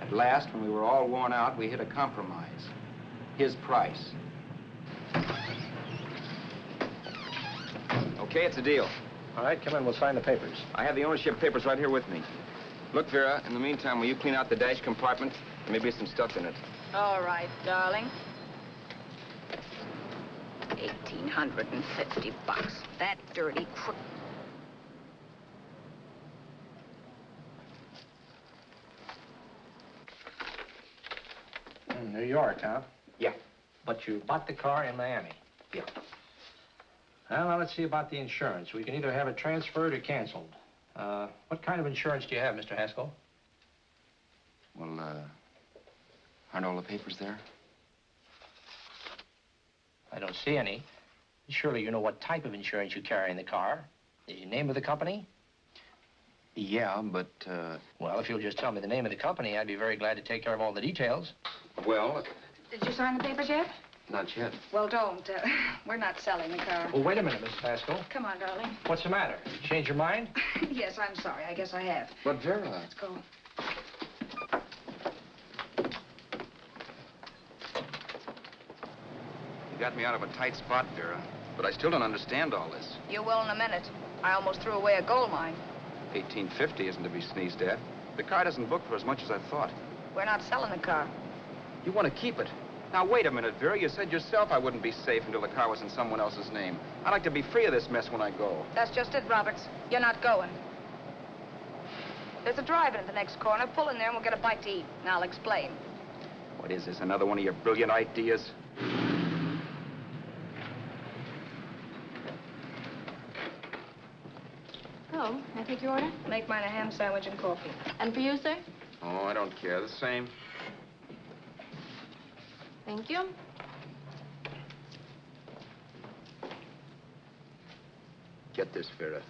At last, when we were all worn out, we hit a compromise. His price. Okay, it's a deal. All right, come in. We'll sign the papers. I have the ownership papers right here with me. Look, Vera, in the meantime, will you clean out the dash compartment? There may be some stuff in it. All right, darling. 1,850 bucks. That dirty crook. New York, huh? Yeah. But you bought the car in Miami? Yeah. Well, now let's see about the insurance. We can either have it transferred or canceled. What kind of insurance do you have, Mr. Haskell? Well, aren't all the papers there? I don't see any. Surely you know what type of insurance you carry in the car. The name of the company? Yeah, but, Well, if you'll just tell me the name of the company, I'd be very glad to take care of all the details. well, Did you sign the papers yet? not yet. Well, don't. We're not selling the car. Oh, wait a minute, Miss Haskell. Come on, darling. What's the matter? You changed your mind? Yes, I'm sorry. I guess I have. But, Vera... Let's go. You got me out of a tight spot, Vera. But I still don't understand all this. You will in a minute. I almost threw away a gold mine. 1850 isn't to be sneezed at. The car doesn't book for as much as I thought. We're not selling the car. You want to keep it. Now, wait a minute, Vera. You said yourself I wouldn't be safe until the car was in someone else's name. I'd like to be free of this mess when I go. That's just it, Roberts. You're not going. There's a drive-in at the next corner. Pull in there and we'll get a bite to eat. And I'll explain. What is this, another one of your brilliant ideas? Oh, I take your order? Make mine a ham sandwich and coffee. And for you, sir? Oh, I don't care. The same. Thank you. Get this, Vera.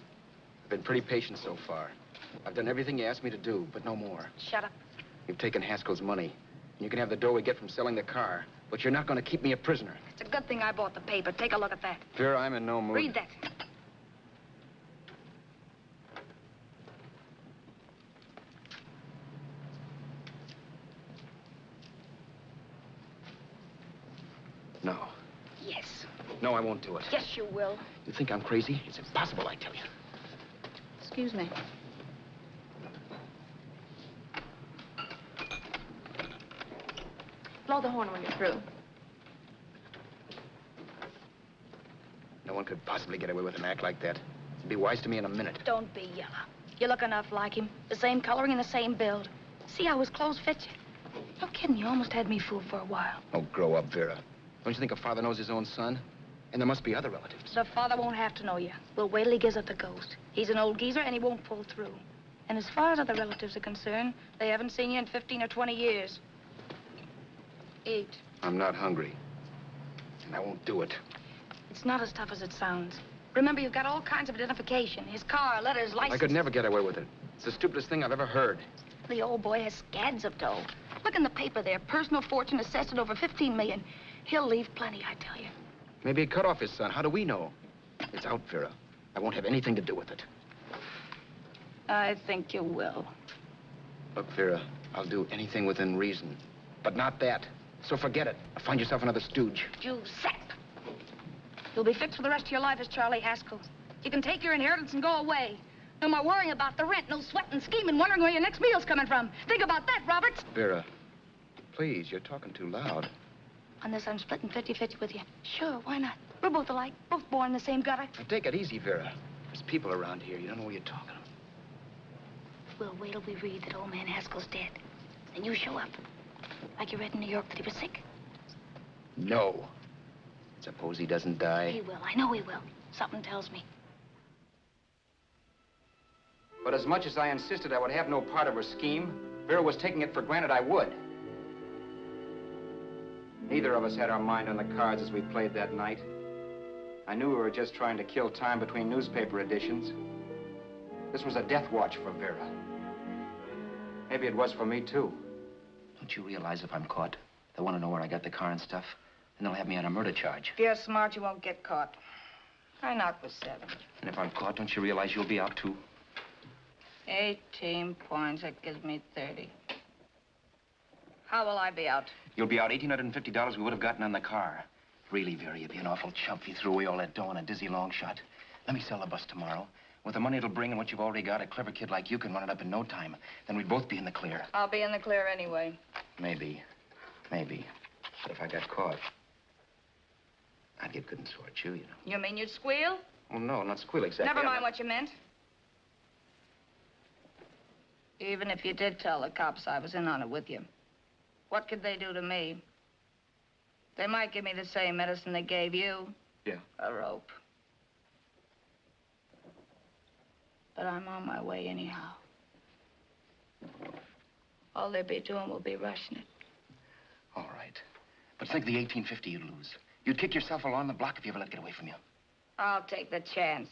I've been pretty patient so far. I've done everything you asked me to do, but no more. Shut up. You've taken Haskell's money, and you can have the dough we get from selling the car, but you're not going to keep me a prisoner. It's a good thing I bought the paper. Take a look at that. Vera, I'm in no mood. Read that. No. Yes. No, I won't do it. Yes, you will. You think I'm crazy? It's impossible, I tell you. Excuse me. Blow the horn when you're through. No one could possibly get away with an act like that. It'd be wise to me in a minute. Don't be yellow. You look enough like him. The same coloring and the same build. See how his clothes fit you? No kidding, you almost had me fooled for a while. Oh, grow up, Vera. Don't you think a father knows his own son? And there must be other relatives. The father won't have to know you. We'll wait till he gives up the ghost. He's an old geezer and he won't pull through. And as far as other relatives are concerned, they haven't seen you in 15 or 20 years. Eat. I'm not hungry. And I won't do it. It's not as tough as it sounds. Remember, you've got all kinds of identification. His car, letters, license. I could never get away with it. It's the stupidest thing I've ever heard. The old boy has scads of dough. Look in the paper there. Personal fortune assessed at over 15 million. He'll leave plenty, I tell you. Maybe he cut off his son. How do we know? It's out, Vera. I won't have anything to do with it. I think you will. Look, Vera, I'll do anything within reason. But not that. So forget it. Find yourself another stooge. Giuseppe. You'll be fixed for the rest of your life as Charlie Haskell. You can take your inheritance and go away. No more worrying about the rent, no sweating, scheming, wondering where your next meal's coming from. Think about that, Roberts. Vera, please, you're talking too loud. On this, I'm splitting 50-50 with you. Sure, why not? We're both alike, both born in the same gutter. Now, take it easy, Vera. There's people around here. You don't know what you're talking about. We'll wait till we read that old man Haskell's dead. And you show up. Like you read in New York that he was sick. No. Suppose he doesn't die? He will. I know he will. Something tells me. But as much as I insisted I would have no part of her scheme, Vera was taking it for granted I would. Neither of us had our mind on the cards as we played that night. I knew we were just trying to kill time between newspaper editions. This was a death watch for Vera. Maybe it was for me, too. Don't you realize if I'm caught, they'll want to know where I got the car and stuff, and they'll have me on a murder charge. If you're smart, you won't get caught. I knock with 7. And if I'm caught, don't you realize you'll be out, too? 18 points, that gives me 30. How will I be out? You'll be out $1,850 we would have gotten on the car. Really, Vera, you'd be an awful chump if you threw away all that dough on a dizzy long shot. Let me sell the bus tomorrow. With the money it'll bring and what you've already got, a clever kid like you can run it up in no time. Then we'd both be in the clear. I'll be in the clear anyway. Maybe. Maybe. But if I got caught, I'd get good and sore at you, you know. You mean you'd squeal? Oh, no, not squeal exactly. Never mind what you meant. Even if you did tell the cops I was in on it with you, what could they do to me? They might give me the same medicine they gave you. Yeah. A rope. But I'm on my way anyhow. All they'll be doing will be rushing it. All right. But think of the $1,850 you'd lose. You'd kick yourself along the block if you ever let it get away from you. I'll take the chance.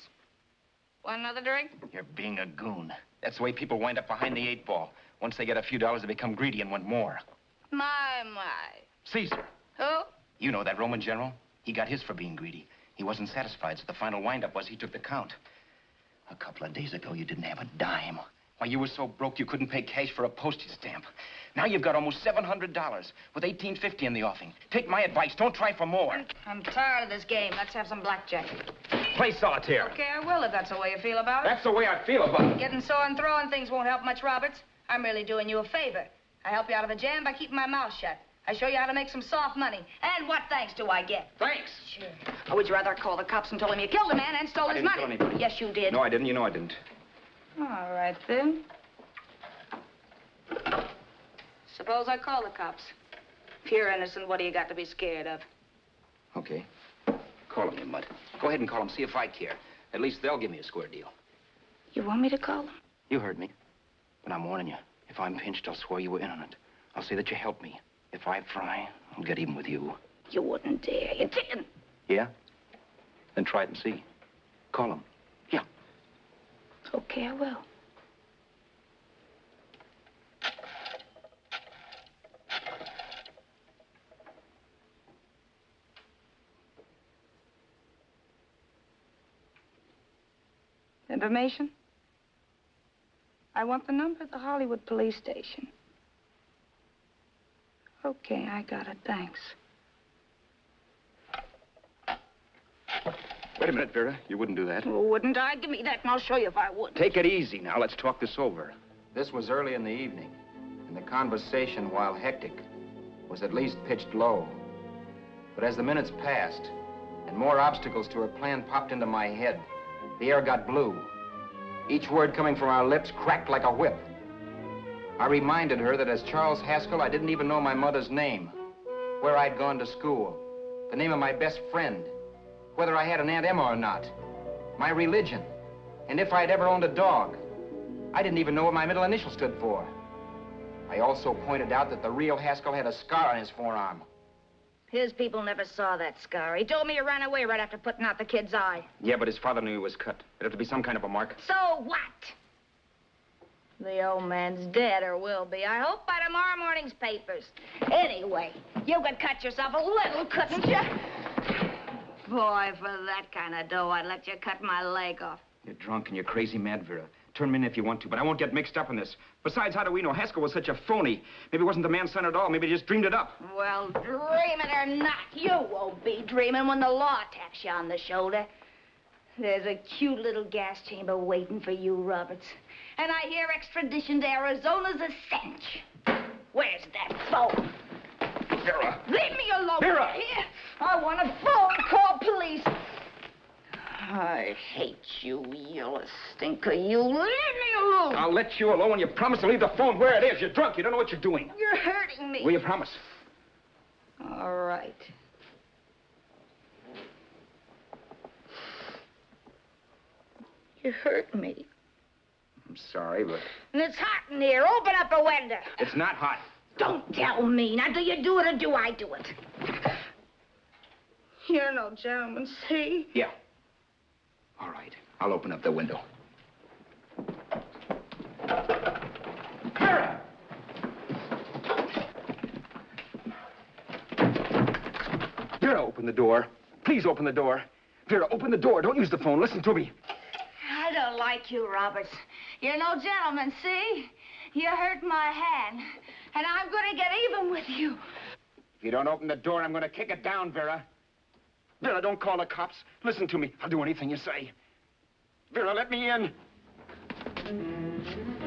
Want another drink? You're being a goon. That's the way people wind up behind the 8 ball. Once they get a few dollars, they become greedy and want more. My. Caesar. Who? You know that Roman general? He got his for being greedy. He wasn't satisfied, so the final wind-up was he took the count. A couple of days ago, you didn't have a dime. Why, you were so broke you couldn't pay cash for a postage stamp. Now you've got almost $700 with $1,850 in the offing. Take my advice. Don't try for more. I'm tired of this game. Let's have some blackjack. Play solitaire. Okay, I will if that's the way you feel about it. That's the way I feel about it. Getting sore and throwing things won't help much, Roberts. I'm really doing you a favor. I help you out of a jam by keeping my mouth shut. I show you how to make some soft money. And what thanks do I get? Thanks. Sure. Or would you rather call the cops and tell them you killed a man and stole his money? I didn't kill anybody. Yes, you did. No, I didn't. You know I didn't. All right, then. Suppose I call the cops. If you're innocent, what do you got to be scared of? Okay. Call him, you mutt. Go ahead and call him, see if I care. At least they'll give me a square deal. You want me to call them? You heard me. But I'm warning you. If I'm pinched, I'll swear you were in on it. I'll say that you helped me. If I fry, I'll get even with you. You wouldn't dare. You didn't. Yeah? Then try it and see. Call him. Yeah. Okay, I will. Information? I want the number of the Hollywood police station. Okay, I got it. Thanks. Wait a minute, Vera. You wouldn't do that. Wouldn't I? Give me that and I'll show you if I would. Take it easy now. Let's talk this over. This was early in the evening, and the conversation, while hectic, was at least pitched low. But as the minutes passed, and more obstacles to her plan popped into my head, the air got blue. Each word coming from our lips cracked like a whip. I reminded her that as Charles Haskell, I didn't even know my mother's name, where I'd gone to school, the name of my best friend, whether I had an Aunt Emma or not, my religion, and if I'd ever owned a dog. I didn't even know what my middle initial stood for. I also pointed out that the real Haskell had a scar on his forearm. His people never saw that scar. He told me he ran away right after putting out the kid's eye. Yeah, but his father knew he was cut. It'd have to be some kind of a mark. So what? The old man's dead, or will be. I hope by tomorrow morning's papers. Anyway, you could cut yourself a little, couldn't you? Boy, for that kind of dough, I'd let you cut my leg off. You're drunk and you're crazy mad, Vera. Turn me in if you want to, but I won't get mixed up in this. Besides, how do we know? Haskell was such a phony. Maybe he wasn't the man's son at all. Maybe he just dreamed it up. Well, dream it or not, you won't be dreaming when the law taps you on the shoulder. There's a cute little gas chamber waiting for you, Roberts. And I hear extradition to Arizona's a cinch. Where's that phone? Vera! Leave me alone. Vera! Here. I want a phone call, police. I hate you yellow stinker. You leave me alone. I'll let you alone when you promise to leave the phone where it is. You're drunk. You don't know what you're doing. You're hurting me. Will you promise? All right. You hurt me. I'm sorry, but... And it's hot in here. Open up a window. It's not hot. Don't tell me. Now, do you do it or do I do it? You're no gentleman, see? Yeah. All right. I'll open up the window. Vera! Vera, open the door. Please open the door. Vera, open the door. Don't use the phone. Listen to me. I don't like you, Roberts. You're no gentleman, see? You hurt my hand, and I'm going to get even with you. If you don't open the door, I'm going to kick it down, Vera. Vera, don't call the cops. Listen to me. I'll do anything you say. Vera, let me in.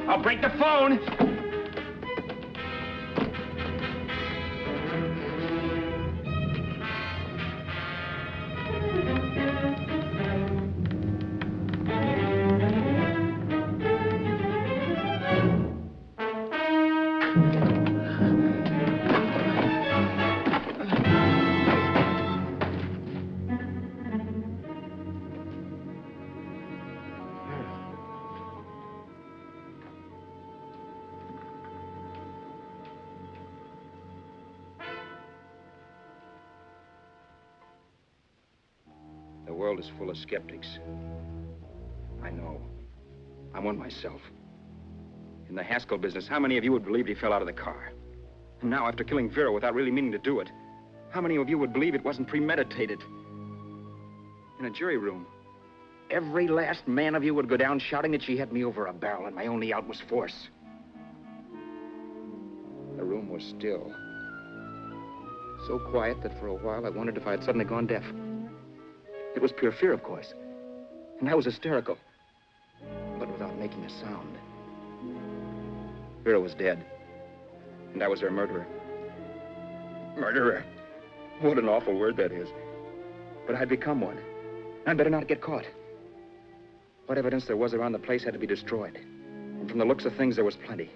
I'll break the phone. The world is full of skeptics. I know. I'm one myself. In the Haskell business, how many of you would believe he fell out of the car? And now, after killing Vera without really meaning to do it, how many of you would believe it wasn't premeditated? In a jury room, every last man of you would go down shouting that she had me over a barrel and my only out was force. The room was still. So quiet that for a while I wondered if I had suddenly gone deaf. It was pure fear, of course. And I was hysterical. But without making a sound. Vera was dead. And I was her murderer. Murderer? What an awful word that is. But I'd become one. I'd better not get caught. What evidence there was around the place had to be destroyed. And from the looks of things, there was plenty.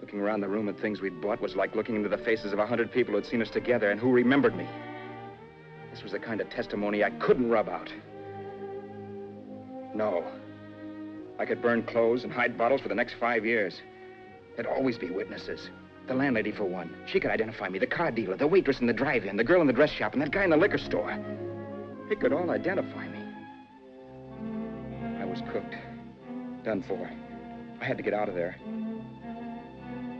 Looking around the room at things we'd bought was like looking into the faces of 100 people who'd seen us together and who remembered me. This was the kind of testimony I couldn't rub out. No. I could burn clothes and hide bottles for the next 5 years. There'd always be witnesses. The landlady, for one. She could identify me. The car dealer, the waitress in the drive-in, the girl in the dress shop, and that guy in the liquor store. They could all identify me. I was cooked. Done for. I had to get out of there.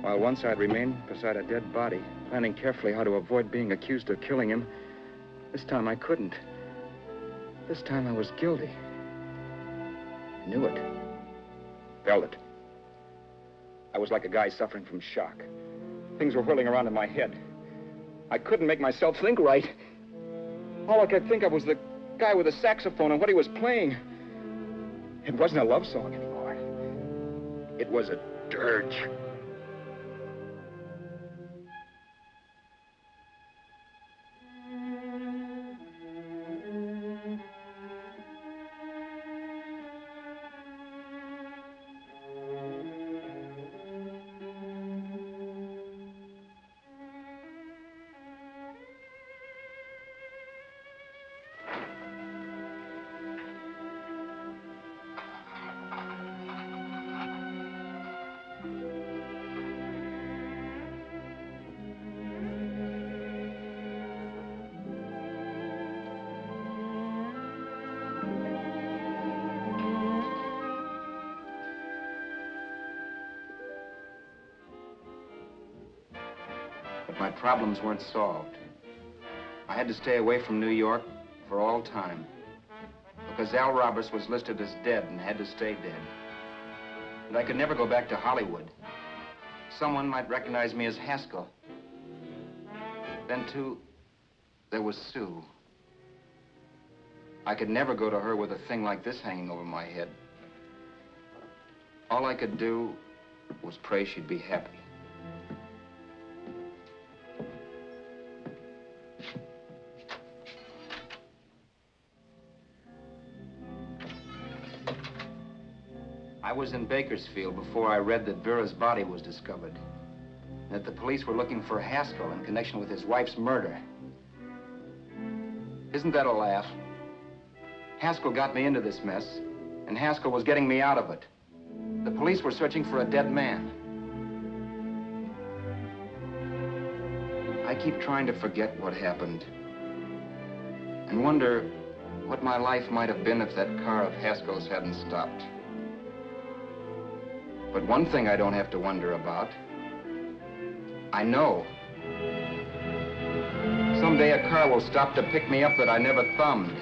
While once I'd remained beside a dead body, planning carefully how to avoid being accused of killing him, this time I couldn't. This time I was guilty. Knew it. Felt it. I was like a guy suffering from shock. Things were whirling around in my head. I couldn't make myself think right. All I could think of was the guy with the saxophone and what he was playing. It wasn't a love song anymore. It was a dirge. My problems weren't solved. I had to stay away from New York for all time. Because Al Roberts was listed as dead and had to stay dead. And I could never go back to Hollywood. Someone might recognize me as Haskell. Then, too, there was Sue. I could never go to her with a thing like this hanging over my head. All I could do was pray she'd be happy. I was in Bakersfield before I read that Vera's body was discovered. And that the police were looking for Haskell in connection with his wife's murder. Isn't that a laugh? Haskell got me into this mess, and Haskell was getting me out of it. The police were searching for a dead man. I keep trying to forget what happened and wonder what my life might have been if that car of Haskell's hadn't stopped. But one thing I don't have to wonder about. I know. Someday a car will stop to pick me up that I never thumbed.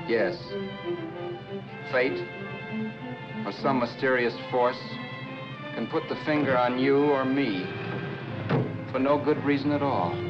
Yes. Fate, or some mysterious force, can put the finger on you or me for no good reason at all.